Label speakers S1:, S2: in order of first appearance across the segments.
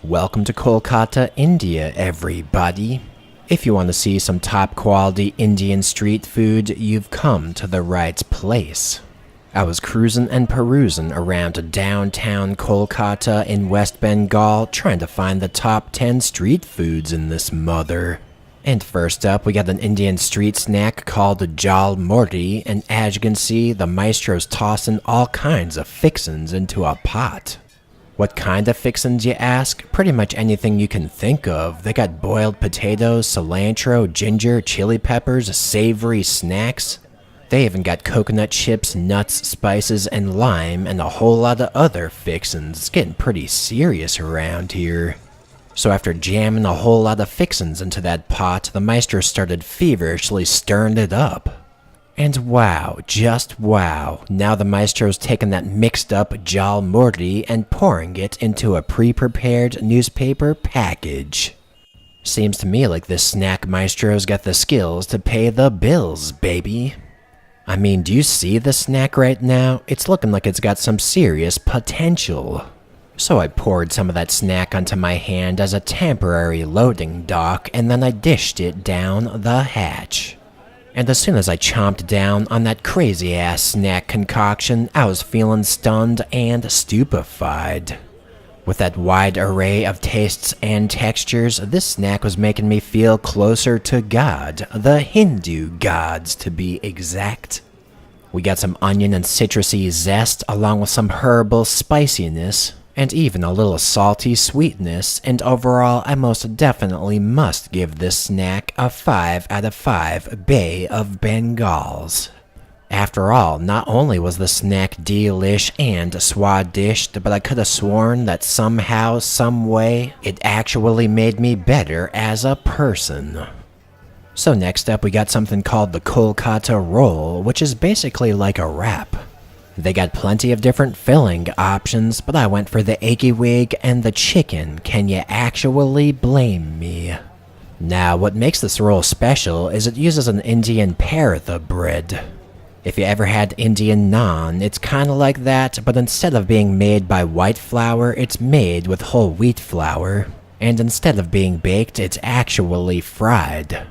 S1: Welcome to Kolkata, India, everybody. If you want to see some top quality Indian street food, you've come to the right place. I was cruising and perusing around downtown Kolkata in West Bengal trying to find the top 10 street foods in this mother. And first up, we got an Indian street snack called Jhal Muri, and as you can see, the maestro's tossing all kinds of fixins into a pot. What kind of fixins, you ask? Pretty much anything you can think of. They got boiled potatoes, cilantro, ginger, chili peppers, savory snacks. They even got coconut chips, nuts, spices, and lime, and a whole lot of other fixins. It's getting pretty serious around here. So after jamming a whole lot of fixins into that pot, the maestro started feverishly stirring it up. And wow, just wow, now the maestro's taking that mixed up Jhal Muri and pouring it into a pre-prepared newspaper package. Seems to me like this snack maestro's got the skills to pay the bills, baby. I mean, do you see the snack right now? It's looking like it's got some serious potential. So I poured some of that snack onto my hand as a temporary loading dock, and then I dished it down the hatch. And as soon as I chomped down on that crazy-ass snack concoction, I was feeling stunned and stupefied. With that wide array of tastes and textures, this snack was making me feel closer to God, the Hindu gods to be exact. We got some onion and citrusy zest, along with some herbal spiciness, and even a little salty sweetness, and overall I most definitely must give this snack a 5 out of 5 Bay of Bengals. After all, not only was the snack delish and swadished, but I could have sworn that somehow, someway, it actually made me better as a person. So next up we got something called the Kolkata Roll, which is basically like a wrap. They got plenty of different filling options, but I went for the eggy wig and the chicken. Can you actually blame me? Now, what makes this roll special is it uses an Indian Paratha bread. If you ever had Indian naan, it's kinda like that, but instead of being made by white flour, it's made with whole wheat flour. And instead of being baked, it's actually fried.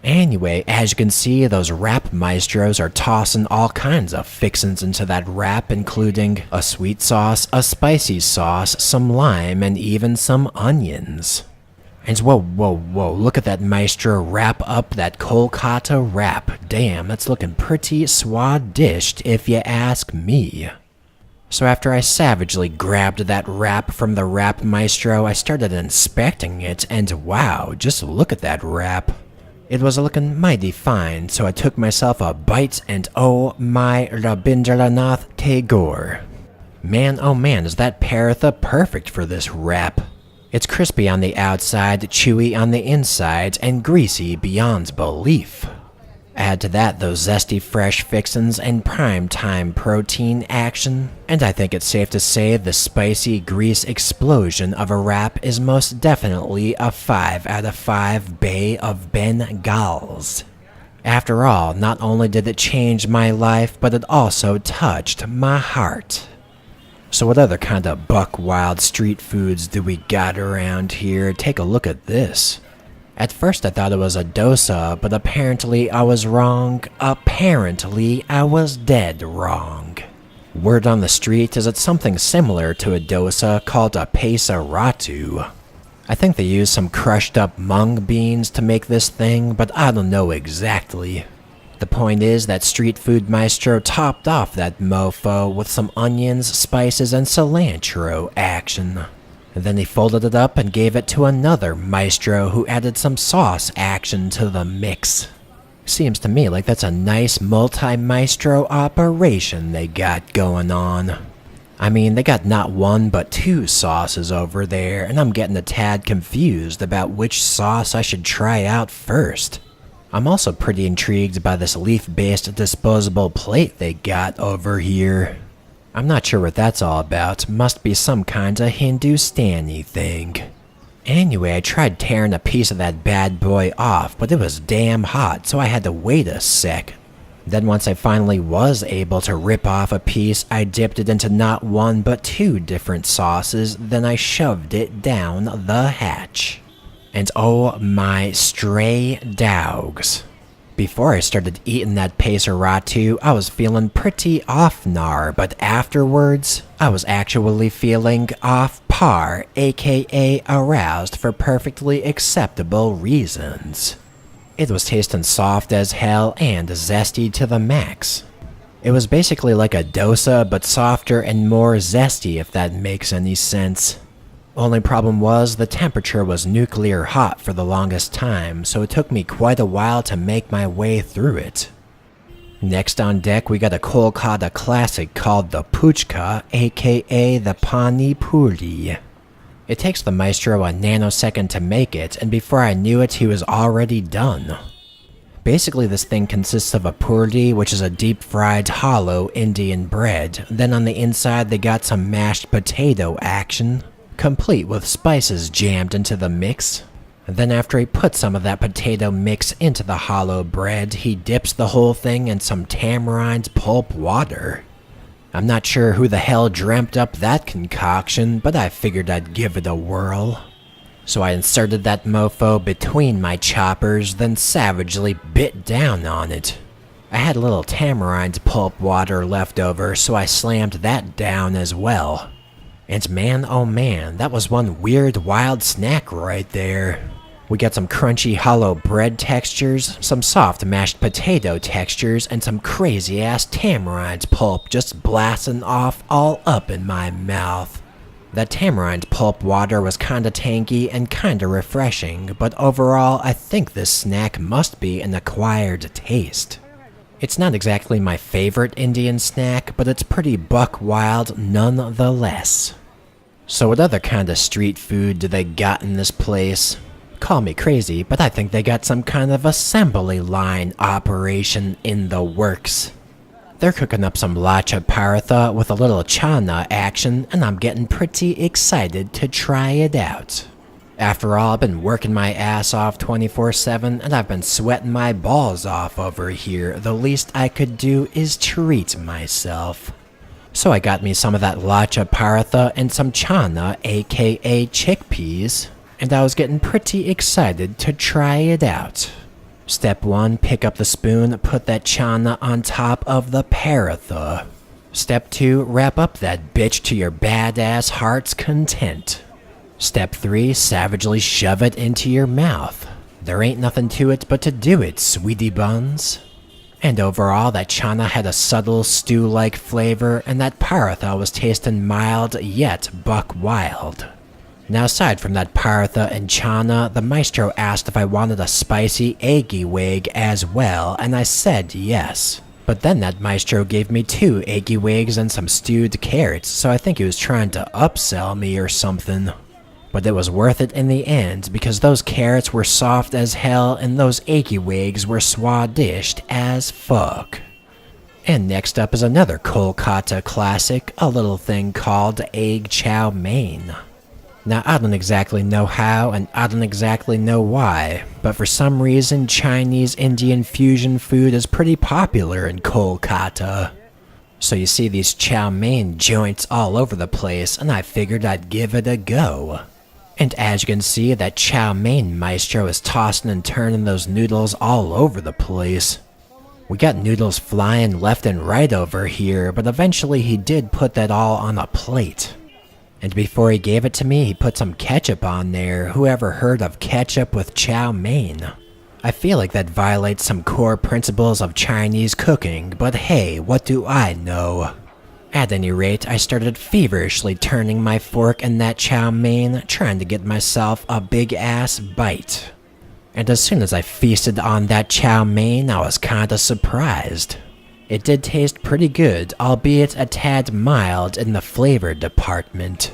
S1: Anyway, as you can see, those wrap maestros are tossing all kinds of fixins into that wrap, including a sweet sauce, a spicy sauce, some lime, and even some onions. And whoa, look at that maestro wrap up that Kolkata wrap. Damn, that's looking pretty swadished if you ask me. So after I savagely grabbed that wrap from the wrap maestro, I started inspecting it, and wow, just look at that wrap. It was looking mighty fine, so I took myself a bite, and oh my Rabindranath Tagore. Man, oh man, is that Paratha perfect for this wrap. It's crispy on the outside, chewy on the inside, and greasy beyond belief. Add to that those zesty fresh fixins and prime time protein action, and I think it's safe to say the spicy grease explosion of a wrap is most definitely a 5 out of 5 Bay of Bengals. After all, not only did it change my life, but it also touched my heart. So what other kind of buck wild street foods do we got around here? Take a look at this. At first I thought it was a dosa, but apparently I was wrong. Apparently I was dead wrong. Word on the street is it's something similar to a dosa called a Pesarattu. I think they use some crushed up mung beans to make this thing, but I don't know exactly. The point is that street food maestro topped off that mofo with some onions, spices, and cilantro action. And then he folded it up and gave it to another maestro who added some sauce action to the mix. Seems to me like that's a nice multi-maestro operation they got going on. I mean, they got not one but 2 sauces over there, and I'm getting a tad confused about which sauce I should try out first. I'm also pretty intrigued by this leaf-based disposable plate they got over here. I'm not sure what that's all about. Must be some kinda Hindustani thing. Anyway, I tried tearing a piece of that bad boy off, but it was damn hot, so I had to wait a sec. Then once I finally was able to rip off a piece, I dipped it into not one but two different sauces, then I shoved it down the hatch. And oh my stray dogs. Before I started eating that Pesarattu, I was feeling pretty off-nar, but afterwards, I was actually feeling off-par, aka aroused for perfectly acceptable reasons. It was tasting soft as hell and zesty to the max. It was basically like a dosa, but softer and more zesty, if that makes any sense. Only problem was, the temperature was nuclear hot for the longest time, so it took me quite a while to make my way through it. Next on deck, we got a Kolkata classic called the Puchka, aka the Pani Puri. It takes the maestro a nanosecond to make it, and before I knew it, he was already done. Basically, this thing consists of a puri, which is a deep-fried, hollow Indian bread. Then on the inside, they got some mashed potato action, complete with spices jammed into the mix. Then after he puts some of that potato mix into the hollow bread, he dips the whole thing in some tamarind pulp water. I'm not sure who the hell dreamt up that concoction, but I figured I'd give it a whirl. So I inserted that mofo between my choppers, then savagely bit down on it. I had a little tamarind pulp water left over, so I slammed that down as well. And man, oh man, that was one weird, wild snack right there. We got some crunchy, hollow bread textures, some soft mashed potato textures, and some crazy-ass tamarind pulp just blasting off all up in my mouth. That tamarind pulp water was kinda tangy and kinda refreshing, but overall, I think this snack must be an acquired taste. It's not exactly my favorite Indian snack, but it's pretty buck wild nonetheless. So what other kind of street food do they got in this place? Call me crazy, but I think they got some kind of assembly line operation in the works. They're cooking up some Lacha Paratha with a little Chana action, and I'm getting pretty excited to try it out. After all, I've been working my ass off 24/7, and I've been sweating my balls off over here. The least I could do is treat myself. So I got me some of that Lacha Paratha and some Chana, aka chickpeas, and I was getting pretty excited to try it out. Step 1, pick up the spoon, put that Chana on top of the Paratha. Step 2, wrap up that bitch to your badass heart's content. Step 3, savagely shove it into your mouth. There ain't nothing to it but to do it, sweetie buns. And overall, that Chana had a subtle stew-like flavor, and that Paratha was tasting mild yet buck wild. Now aside from that Paratha and Chana, the maestro asked if I wanted a spicy eggy wig as well, and I said yes. But then that maestro gave me 2 eggy wigs and some stewed carrots, so I think he was trying to upsell me or something. But it was worth it in the end, because those carrots were soft as hell and those eggy wigs were swadished as fuck. And next up is another Kolkata classic, a little thing called egg chow mein. Now I don't exactly know how and I don't exactly know why, but for some reason Chinese Indian fusion food is pretty popular in Kolkata. So you see these chow mein joints all over the place, and I figured I'd give it a go. And as you can see, that chow mein maestro is tossing and turning those noodles all over the place. We got noodles flying left and right over here, but eventually he did put that all on a plate. And before he gave it to me, he put some ketchup on there. Whoever heard of ketchup with chow mein? I feel like that violates some core principles of Chinese cooking, but hey, what do I know? At any rate, I started feverishly turning my fork in that chow mein, trying to get myself a big-ass bite. And as soon as I feasted on that chow mein, I was kinda surprised. It did taste pretty good, albeit a tad mild in the flavor department.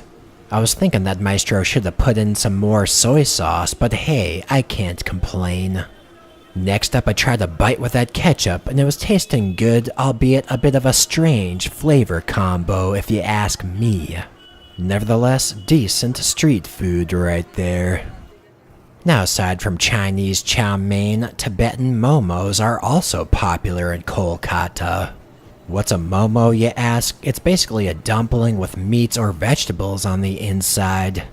S1: I was thinking that maestro should have put in some more soy sauce, but hey, I can't complain. Next up, I tried a bite with that ketchup, and it was tasting good, albeit a bit of a strange flavor combo if you ask me. Nevertheless, decent street food right there. Now, aside from Chinese chow mein, Tibetan momos are also popular in Kolkata. What's a momo, you ask? It's basically a dumpling with meats or vegetables on the inside.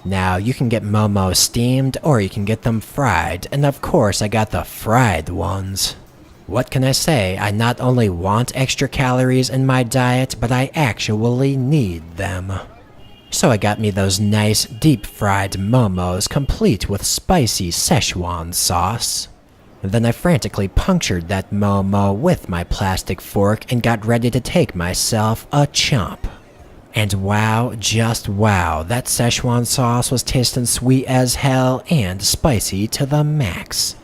S1: Now, you can get momo steamed or you can get them fried, and of course I got the fried ones. What can I say? I not only want extra calories in my diet, but I actually need them. So I got me those nice deep-fried momos complete with spicy Sichuan sauce. Then I frantically punctured that momo with my plastic fork and got ready to take myself a chomp. And wow, just wow, that Sichuan sauce was tasting sweet as hell and spicy to the max.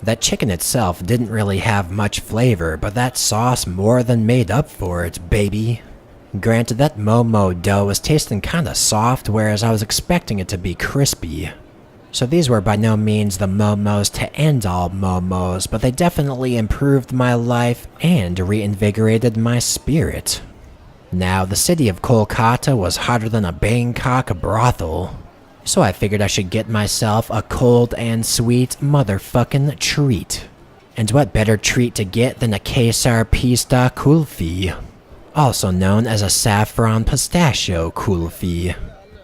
S1: That chicken itself didn't really have much flavor, but that sauce more than made up for it, baby. Granted, that momo dough was tasting kinda soft, whereas I was expecting it to be crispy. So these were by no means the momos to end all momos, but they definitely improved my life and reinvigorated my spirit. Now, the city of Kolkata was hotter than a Bangkok brothel, so I figured I should get myself a cold and sweet motherfucking treat. And what better treat to get than a Kesar Pista Kulfi, also known as a saffron pistachio kulfi.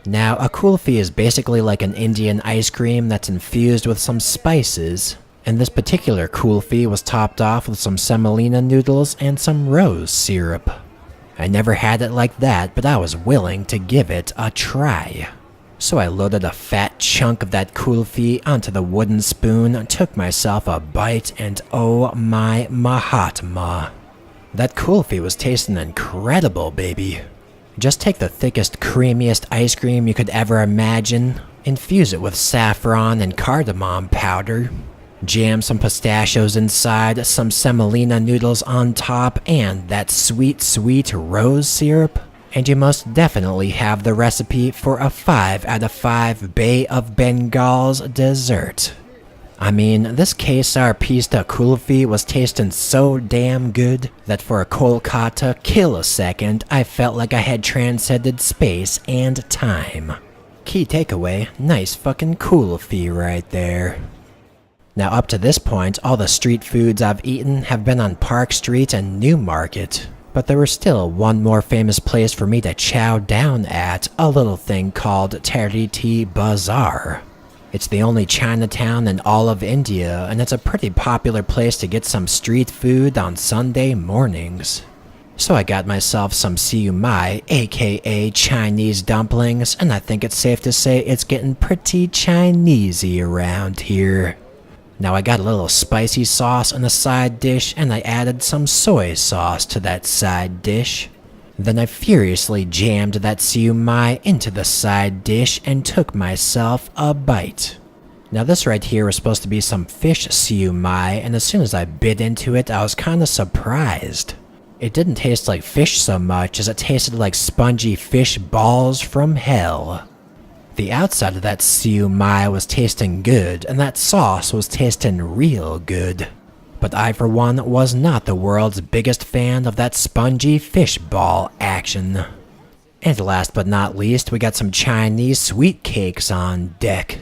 S1: Now, a kulfi is basically like an Indian ice cream that's infused with some spices, and this particular kulfi was topped off with some semolina noodles and some rose syrup. I never had it like that, but I was willing to give it a try. So I loaded a fat chunk of that kulfi onto the wooden spoon, took myself a bite, and oh my Mahatma. That kulfi was tasting incredible, baby. Just take the thickest, creamiest ice cream you could ever imagine, infuse it with saffron and cardamom powder, jam some pistachios inside, some semolina noodles on top, and that sweet, sweet rose syrup, and you most definitely have the recipe for a 5 out of 5 Bay of Bengal's dessert. I mean, this Kesar Pista Kulfi was tasting so damn good that for a Kolkata kill-a-second, I felt like I had transcended space and time. Key takeaway, nice fucking Kulfi right there. Now up to this point, all the street foods I've eaten have been on Park Street and Newmarket, but there was still one more famous place for me to chow down at, a little thing called Tehri Bazaar. It's the only Chinatown in all of India, and it's a pretty popular place to get some street food on Sunday mornings. So I got myself some Siu Mai, aka Chinese dumplings, and I think it's safe to say it's getting pretty Chinesey around here. Now I got a little spicy sauce on a side dish, and I added some soy sauce to that side dish. Then I furiously jammed that Siu Mai into the side dish and took myself a bite. Now this right here was supposed to be some fish Siu Mai, and as soon as I bit into it, I was kinda surprised. It didn't taste like fish so much as it tasted like spongy fish balls from hell. The outside of that Siu Mai was tasting good, and that sauce was tasting real good. But I, for one, was not the world's biggest fan of that spongy fish ball action. And last but not least, we got some Chinese sweet cakes on deck.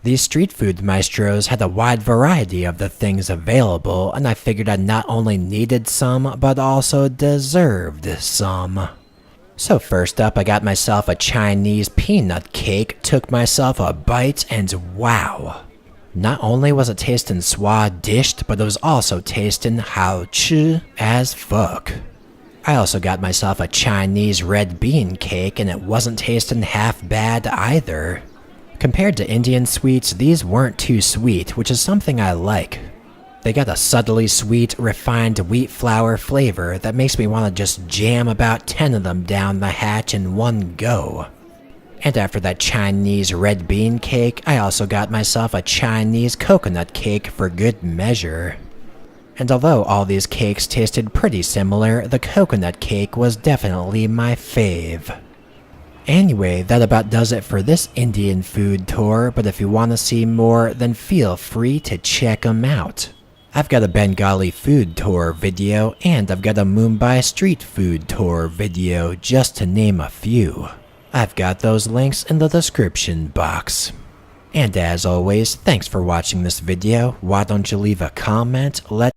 S1: These street food maestros had a wide variety of the things available, and I figured I not only needed some, but also deserved some. So first up, I got myself a Chinese peanut cake, took myself a bite, and wow. Not only was it tasting swa-dished, but it was also tasting hao chi as fuck. I also got myself a Chinese red bean cake, and it wasn't tasting half bad either. Compared to Indian sweets, these weren't too sweet, which is something I like. They got a subtly sweet, refined wheat flour flavor that makes me want to just jam about 10 of them down the hatch in one go. And after that Chinese red bean cake, I also got myself a Chinese coconut cake for good measure. And although all these cakes tasted pretty similar, the coconut cake was definitely my fave. Anyway, that about does it for this Indian food tour, but if you want to see more, then feel free to check them out. I've got a Bengali food tour video, and I've got a Mumbai street food tour video, just to name a few. I've got those links in the description box. And as always, thanks for watching this video. Why don't you leave a comment? Let